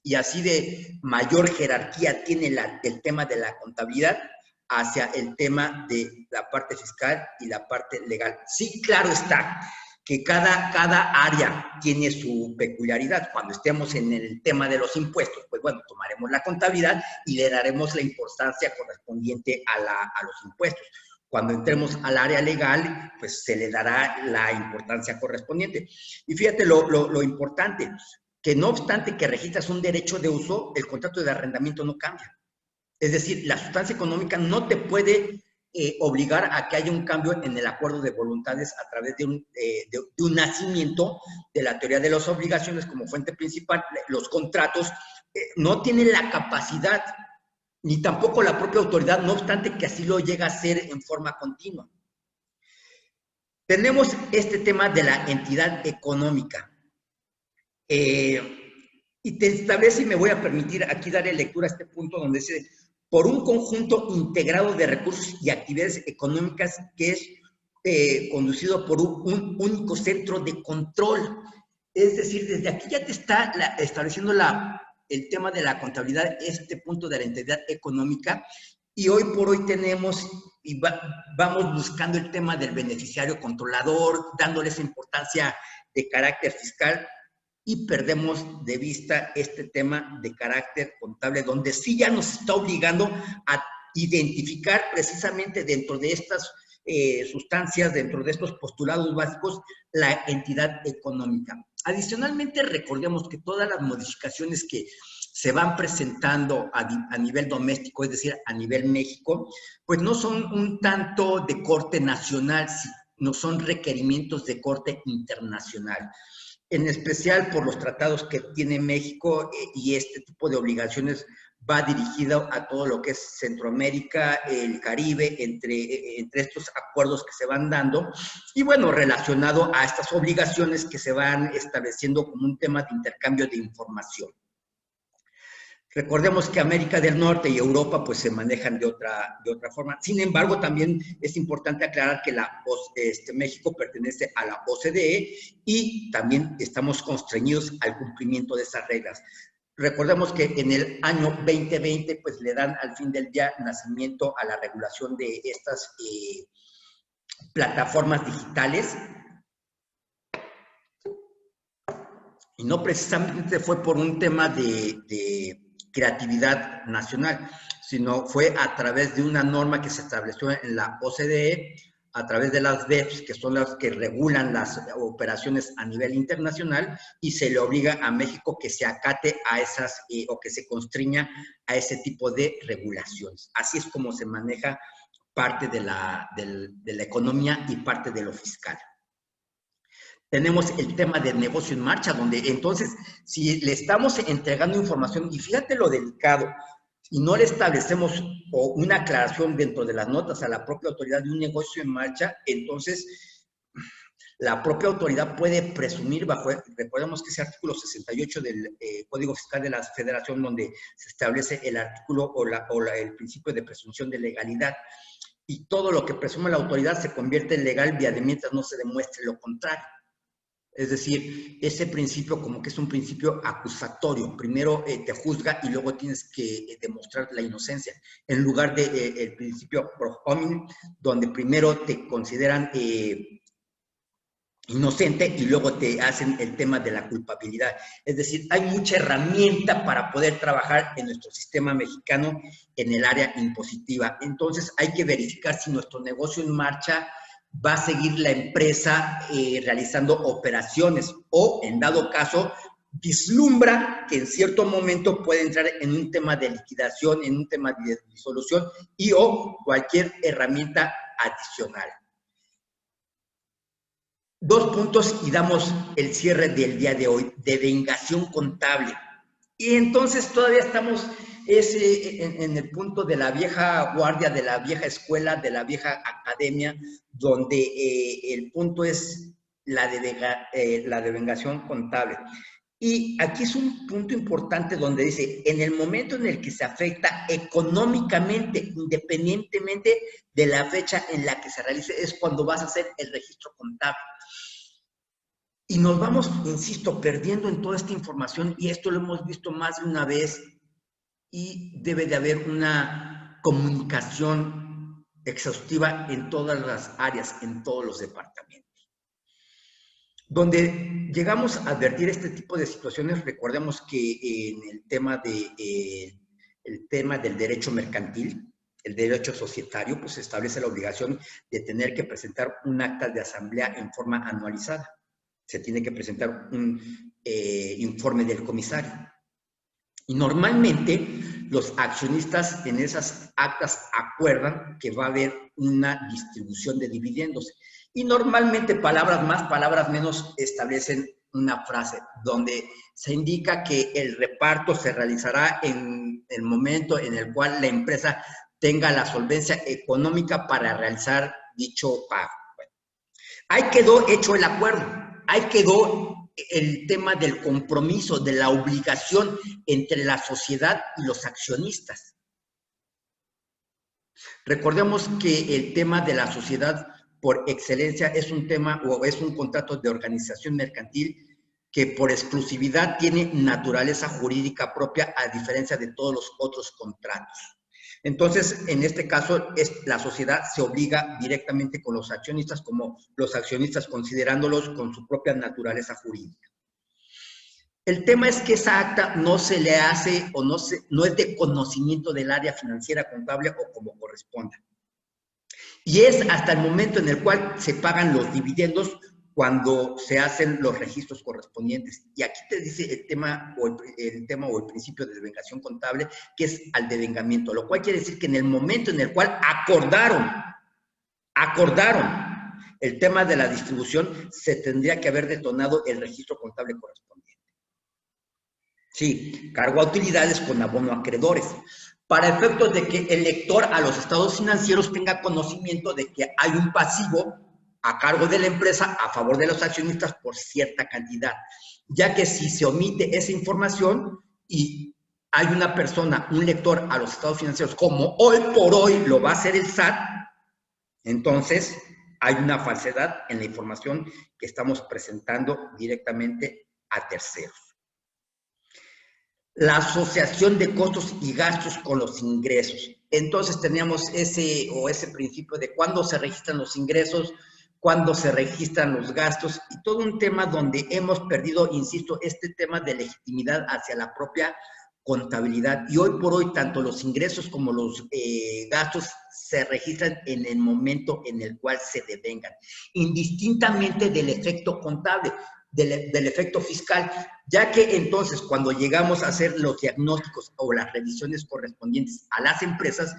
y así de mayor jerarquía tiene el tema de la contabilidad hacia el tema de la parte fiscal y la parte legal. Sí, claro está que cada área tiene su peculiaridad. Cuando estemos en el tema de los impuestos, pues bueno, tomaremos la contabilidad y le daremos la importancia correspondiente a los impuestos. Cuando entremos al área legal, pues se le dará la importancia correspondiente. Y fíjate lo importante, que no obstante que registras un derecho de uso, el contrato de arrendamiento no cambia. Es decir, la sustancia económica no te puede obligar a que haya un cambio en el acuerdo de voluntades a través de un nacimiento de la teoría de las obligaciones como fuente principal. Los contratos no tienen la capacidad, ni tampoco la propia autoridad, no obstante que así lo llega a hacer en forma continua. Tenemos este tema de la entidad económica. Y te establece, y me voy a permitir aquí darle lectura a este punto donde dice, por un conjunto integrado de recursos y actividades económicas que es conducido por un único centro de control. Es decir, desde aquí ya te está estableciendo el tema de la contabilidad, este punto de la entidad económica, y hoy por hoy tenemos y vamos buscando el tema del beneficiario controlador, dándole esa importancia de carácter fiscal, y perdemos de vista este tema de carácter contable, donde sí ya nos está obligando a identificar precisamente dentro de estas sustancias, dentro de estos postulados básicos, la entidad económica. Adicionalmente, recordemos que todas las modificaciones que se van presentando a nivel doméstico, es decir, a nivel México, pues no son un tanto de corte nacional, no son requerimientos de corte internacional. en especial por los tratados que tiene México y este tipo de obligaciones va dirigido a todo lo que es Centroamérica, el Caribe, entre estos acuerdos que se van dando, y bueno, relacionado a estas obligaciones que se van estableciendo como un tema de intercambio de información. Recordemos que América del Norte y Europa pues se manejan de otra forma. Sin embargo, también es importante aclarar que México pertenece a la OCDE y también estamos constreñidos al cumplimiento de esas reglas. Recordemos que en el año 2020 pues le dan al fin del día nacimiento a la regulación de estas plataformas digitales. Y no precisamente fue por un tema de creatividad nacional, sino fue a través de una norma que se estableció en la OCDE, a través de las BEPS, que son las que regulan las operaciones a nivel internacional, y se le obliga a México que se acate a esas, o que se constriña a ese tipo de regulaciones. Así es como se maneja parte de la economía y parte de lo fiscal. Tenemos el tema del negocio en marcha, donde entonces, si le estamos entregando información, y fíjate lo delicado, y no le establecemos una aclaración dentro de las notas a la propia autoridad de un negocio en marcha, entonces la propia autoridad puede presumir recordemos que ese artículo 68 del Código Fiscal de la Federación, donde se establece el artículo el principio de presunción de legalidad, y todo lo que presume la autoridad se convierte en legal mientras no se demuestre lo contrario. Es decir, ese principio como que es un principio acusatorio. Primero te juzga y luego tienes que demostrar la inocencia. En lugar de el principio pro hominem, donde primero te consideran inocente y luego te hacen el tema de la culpabilidad. Es decir, hay mucha herramienta para poder trabajar en nuestro sistema mexicano en el área impositiva. Entonces hay que verificar si nuestro negocio en marcha va a seguir la empresa realizando operaciones o, en dado caso, vislumbra que en cierto momento puede entrar en un tema de liquidación, en un tema de disolución y o cualquier herramienta adicional. 2 puntos y damos el cierre del día de hoy, devengación contable. Y entonces todavía estamos en el punto de la vieja guardia, de la vieja escuela, de la vieja academia, donde el punto es la devengación contable. Y aquí es un punto importante donde dice, en el momento en el que se afecta económicamente, independientemente de la fecha en la que se realice, es cuando vas a hacer el registro contable. Y nos vamos, insisto, perdiendo en toda esta información, y esto lo hemos visto más de una vez, y debe de haber una comunicación exhaustiva en todas las áreas, en todos los departamentos. Donde llegamos a advertir este tipo de situaciones, recordemos que en el tema del derecho mercantil, el derecho societario, pues se establece la obligación de tener que presentar un acta de asamblea en forma anualizada. Se tiene que presentar un informe del comisario. Y normalmente los accionistas en esas actas acuerdan que va a haber una distribución de dividendos. Y normalmente palabras más, palabras menos establecen una frase donde se indica que el reparto se realizará en el momento en el cual la empresa tenga la solvencia económica para realizar dicho pago. Bueno, ahí quedó hecho el acuerdo, ahí quedó el tema del compromiso, de la obligación entre la sociedad y los accionistas. Recordemos que el tema de la sociedad por excelencia es un tema o es un contrato de organización mercantil que por exclusividad tiene naturaleza jurídica propia a diferencia de todos los otros contratos. Entonces, en este caso, la sociedad se obliga directamente con los accionistas, como los accionistas considerándolos con su propia naturaleza jurídica. El tema es que esa acta no se le hace o no es de conocimiento del área financiera contable o como corresponda. Y es hasta el momento en el cual se pagan los dividendos cuando se hacen los registros correspondientes. Y aquí te dice el tema o el principio de devengación contable, que es al devengamiento, lo cual quiere decir que en el momento en el cual acordaron el tema de la distribución, se tendría que haber detonado el registro contable correspondiente. Sí, cargo a utilidades con abono a acreedores, para efectos de que el lector a los estados financieros tenga conocimiento de que hay un pasivo a cargo de la empresa a favor de los accionistas por cierta cantidad, ya que si se omite esa información y hay una persona, un lector a los estados financieros, como hoy por hoy lo va a hacer el SAT, entonces hay una falsedad en la información que estamos presentando directamente a terceros. La asociación de costos y gastos con los ingresos. Entonces teníamos ese principio de cuándo se registran los ingresos, cuándo se registran los gastos, y todo un tema donde hemos perdido, insisto, este tema de legitimidad hacia la propia contabilidad. Y hoy por hoy, tanto los ingresos como los gastos se registran en el momento en el cual se devengan, indistintamente del efecto contable, del efecto fiscal, ya que entonces cuando llegamos a hacer los diagnósticos o las revisiones correspondientes a las empresas,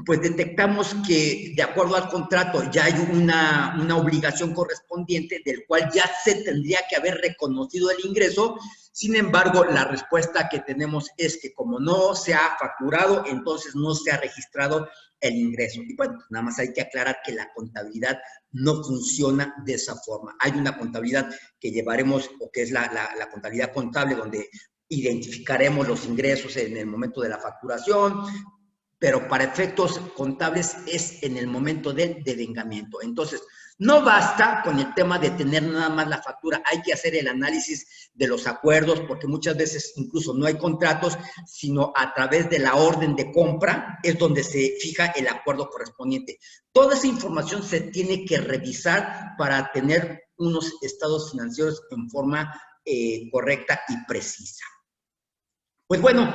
pues detectamos que de acuerdo al contrato ya hay una obligación correspondiente del cual ya se tendría que haber reconocido el ingreso. Sin embargo, la respuesta que tenemos es que como no se ha facturado, entonces no se ha registrado el ingreso. Y bueno, nada más hay que aclarar que la contabilidad no funciona de esa forma. Hay una contabilidad que llevaremos, o que es la contabilidad contable, donde identificaremos los ingresos en el momento de la facturación, pero para efectos contables es en el momento del devengamiento. Entonces, no basta con el tema de tener nada más la factura, hay que hacer el análisis de los acuerdos, porque muchas veces incluso no hay contratos, sino a través de la orden de compra es donde se fija el acuerdo correspondiente. Toda esa información se tiene que revisar para tener unos estados financieros en forma correcta y precisa. Pues bueno,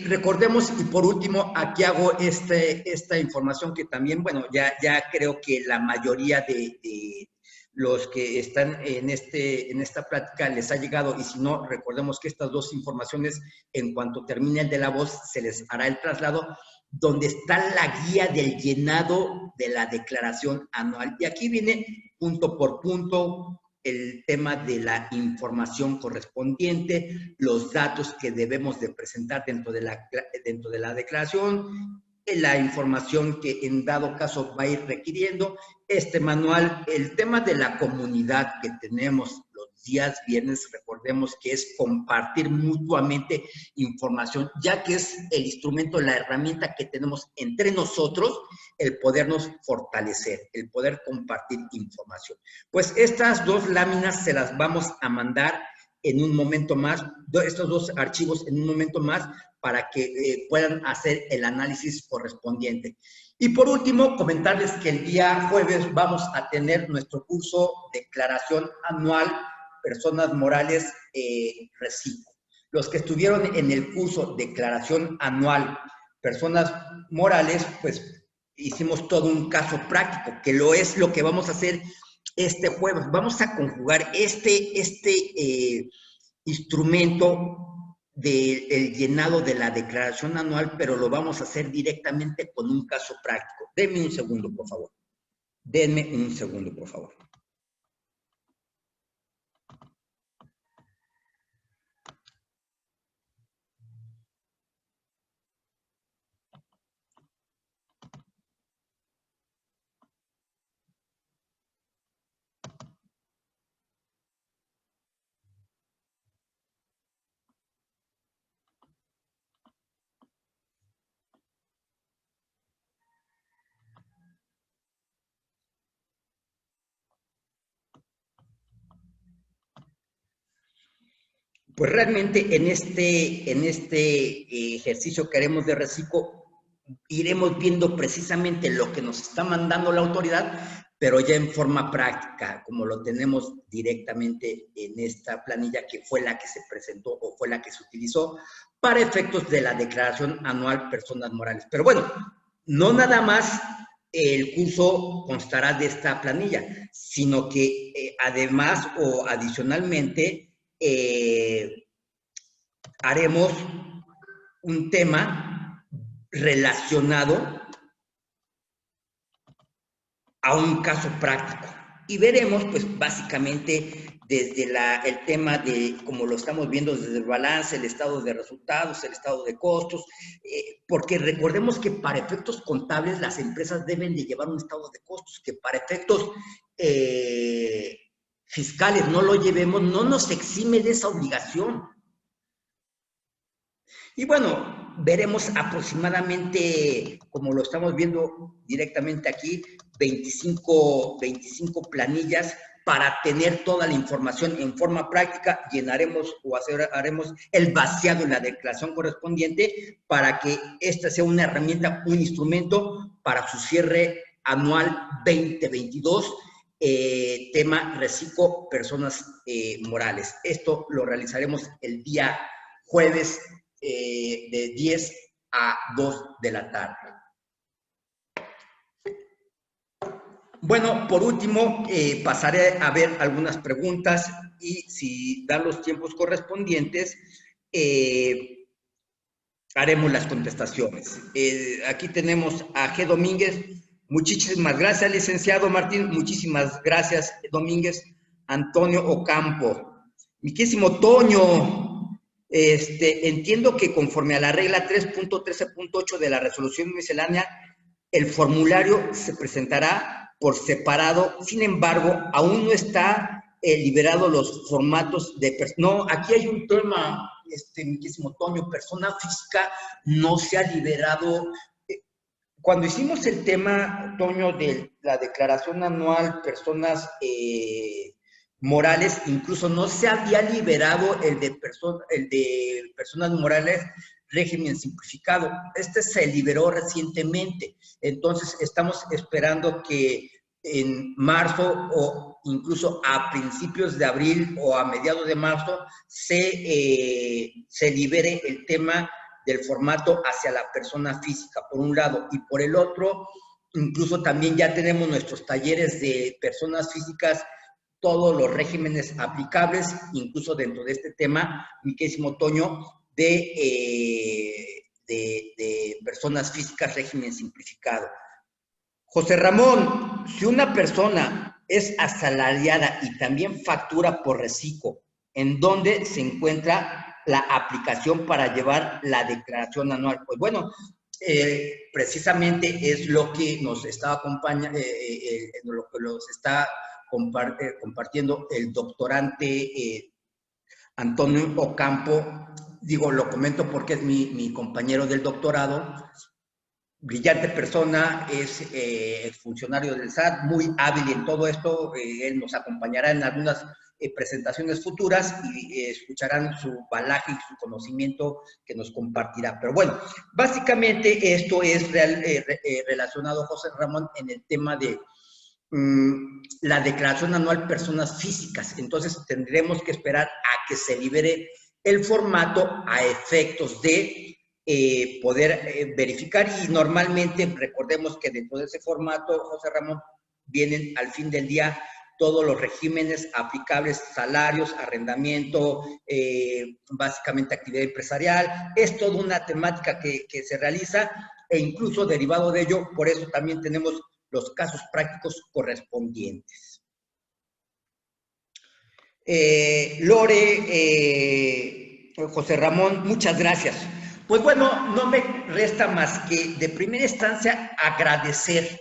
recordemos, y por último, aquí hago esta información que también, bueno, ya creo que la mayoría de los que están en esta plática les ha llegado, y si no, recordemos que estas dos informaciones, en cuanto termine el de la voz, se les hará el traslado, donde está la guía del llenado de la declaración anual. Y aquí viene punto por punto el tema de la información correspondiente, los datos que debemos de presentar dentro de la declaración, la información que en dado caso va a ir requiriendo, este manual, el tema de la comunidad que tenemos los días viernes, recordemos que es compartir mutuamente información, ya que es el instrumento, la herramienta que tenemos entre nosotros, el podernos fortalecer, el poder compartir información. Pues estas dos láminas se las vamos a mandar en un momento más, estos dos archivos en un momento más, para que puedan hacer el análisis correspondiente. Y por último, comentarles que el día jueves vamos a tener nuestro curso Declaración Anual Personas Morales Recibo. Los que estuvieron en el curso Declaración Anual Personas Morales, pues hicimos todo un caso práctico, que es lo que vamos a hacer este jueves. Vamos a conjugar este instrumento del llenado de la declaración anual, pero lo vamos a hacer directamente con un caso práctico. Denme un segundo, por favor. Denme un segundo, por favor. Pues realmente en este ejercicio que haremos de reciclo, iremos viendo precisamente lo que nos está mandando la autoridad, pero ya en forma práctica, como lo tenemos directamente en esta planilla que fue la que se presentó o fue la que se utilizó para efectos de la declaración anual personas morales. Pero bueno, no nada más el curso constará de esta planilla, sino que además o adicionalmente haremos un tema relacionado a un caso práctico. Y veremos, pues, básicamente, desde el tema de, como lo estamos viendo, desde el balance, el estado de resultados, el estado de costos, porque recordemos que para efectos contables las empresas deben de llevar un estado de costos, que para efectos fiscales no lo llevemos, no nos exime de esa obligación. Y bueno, veremos aproximadamente, como lo estamos viendo directamente aquí, 25 planillas para tener toda la información en forma práctica. Llenaremos o haremos el vaciado en la declaración correspondiente para que esta sea una herramienta, un instrumento para su cierre anual 2022. Tema reciclo personas morales. Esto lo realizaremos el día jueves de 10 a 2 de la tarde. Bueno, por último, pasaré a ver algunas preguntas y si dan los tiempos correspondientes, haremos las contestaciones. Aquí tenemos a G. Domínguez. Muchísimas gracias, licenciado Martín. Muchísimas gracias, Domínguez. Antonio Ocampo. Mi querísimo Toño, entiendo que conforme a la regla 3.13.8 de la resolución miscelánea, el formulario se presentará por separado. Sin embargo, aún no está liberado los formatos de... No, aquí hay un tema, mi querísimo Toño, persona física no se ha liberado. Cuando hicimos el tema, Toño, de la declaración anual, personas morales, incluso no se había liberado el de personas morales, régimen simplificado. Este se liberó recientemente. Entonces, estamos esperando que en marzo o incluso a principios de abril o a mediados de marzo se libere el tema del formato hacia la persona física, por un lado, y por el otro, incluso también ya tenemos nuestros talleres de personas físicas, todos los regímenes aplicables, incluso dentro de este tema, mi querísimo Toño, de personas físicas, régimen simplificado. José Ramón, si una persona es asalariada y también factura por reciclo, ¿en dónde se encuentra la aplicación para llevar la declaración anual? Pues bueno, precisamente es lo que nos está acompañando, lo que nos está compartiendo el doctorante Antonio Ocampo. Digo, lo comento porque es mi compañero del doctorado. Brillante persona, es funcionario del SAT, muy hábil en todo esto. Él nos acompañará en algunas presentaciones futuras y escucharán su bagaje y su conocimiento que nos compartirá. Pero bueno, básicamente esto es relacionado, José Ramón, en el tema de la declaración anual personas físicas. Entonces tendremos que esperar a que se libere el formato a efectos de poder verificar, y normalmente recordemos que dentro de ese formato, José Ramón, vienen al fin del día todos los regímenes aplicables, salarios, arrendamiento, básicamente actividad empresarial. Es toda una temática que se realiza, e incluso derivado de ello, por eso también tenemos los casos prácticos correspondientes. Lore, José Ramón, muchas gracias. Pues bueno, no me resta más que de primera instancia agradecer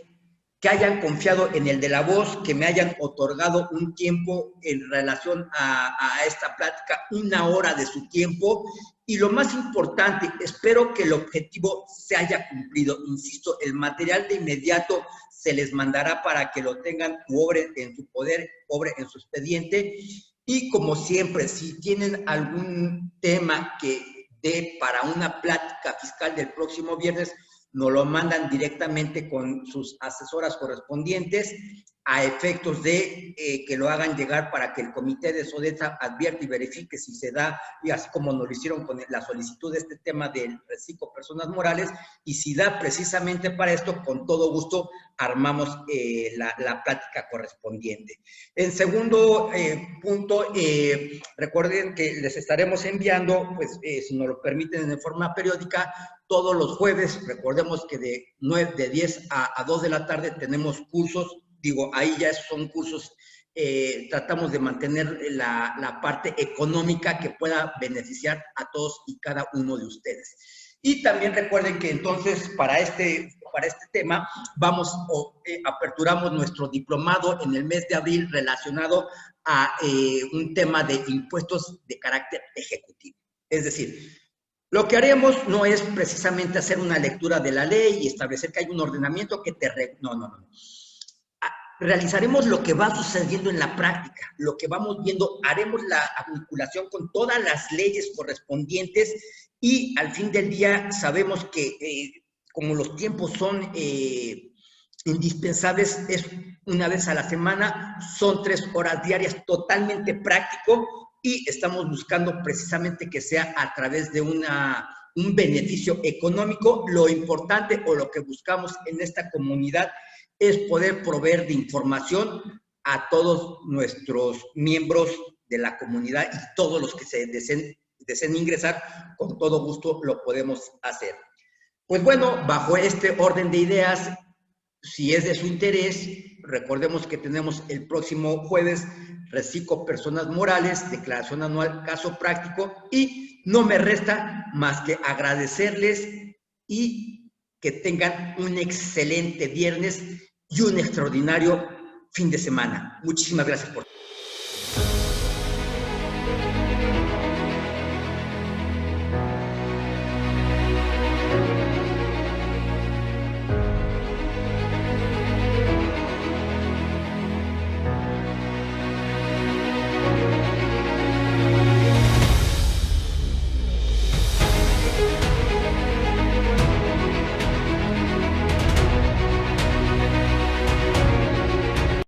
que hayan confiado en el de la voz, que me hayan otorgado un tiempo en relación a esta plática, 1 hora de su tiempo, y lo más importante, espero que el objetivo se haya cumplido. Insisto, el material de inmediato se les mandará para que lo tengan u obre en su poder, obre en su expediente, y como siempre, si tienen algún tema que dé para una plática fiscal del próximo viernes, nos lo mandan directamente con sus asesoras correspondientes a efectos de que lo hagan llegar para que el comité de SODESA advierta y verifique si se da, y así como nos lo hicieron con la solicitud de este tema del reciclo personas morales, y si da precisamente para esto, con todo gusto armamos la plática correspondiente. En segundo punto, recuerden que les estaremos enviando, pues si nos lo permiten de forma periódica, todos los jueves. Recordemos que de 10 a 2 de la tarde tenemos cursos digo, ahí ya son cursos, tratamos de mantener la parte económica que pueda beneficiar a todos y cada uno de ustedes. Y también recuerden que entonces para este tema aperturamos nuestro diplomado en el mes de abril relacionado a un tema de impuestos de carácter ejecutivo. Es decir, lo que haremos no es precisamente hacer una lectura de la ley y establecer que hay un ordenamiento que no. Realizaremos lo que va sucediendo en la práctica, lo que vamos viendo, haremos la vinculación con todas las leyes correspondientes y al fin del día sabemos que como los tiempos son indispensables, es una vez a la semana, son 3 horas diarias, totalmente práctico, y estamos buscando precisamente que sea a través de un beneficio económico. Lo importante o lo que buscamos en esta comunidad es poder proveer de información a todos nuestros miembros de la comunidad y todos los que se deseen ingresar, con todo gusto lo podemos hacer. Pues bueno, bajo este orden de ideas, si es de su interés, recordemos que tenemos el próximo jueves Reciclo Personas Morales, declaración anual, caso práctico, y no me resta más que agradecerles y que tengan un excelente viernes y un extraordinario fin de semana. Muchísimas gracias por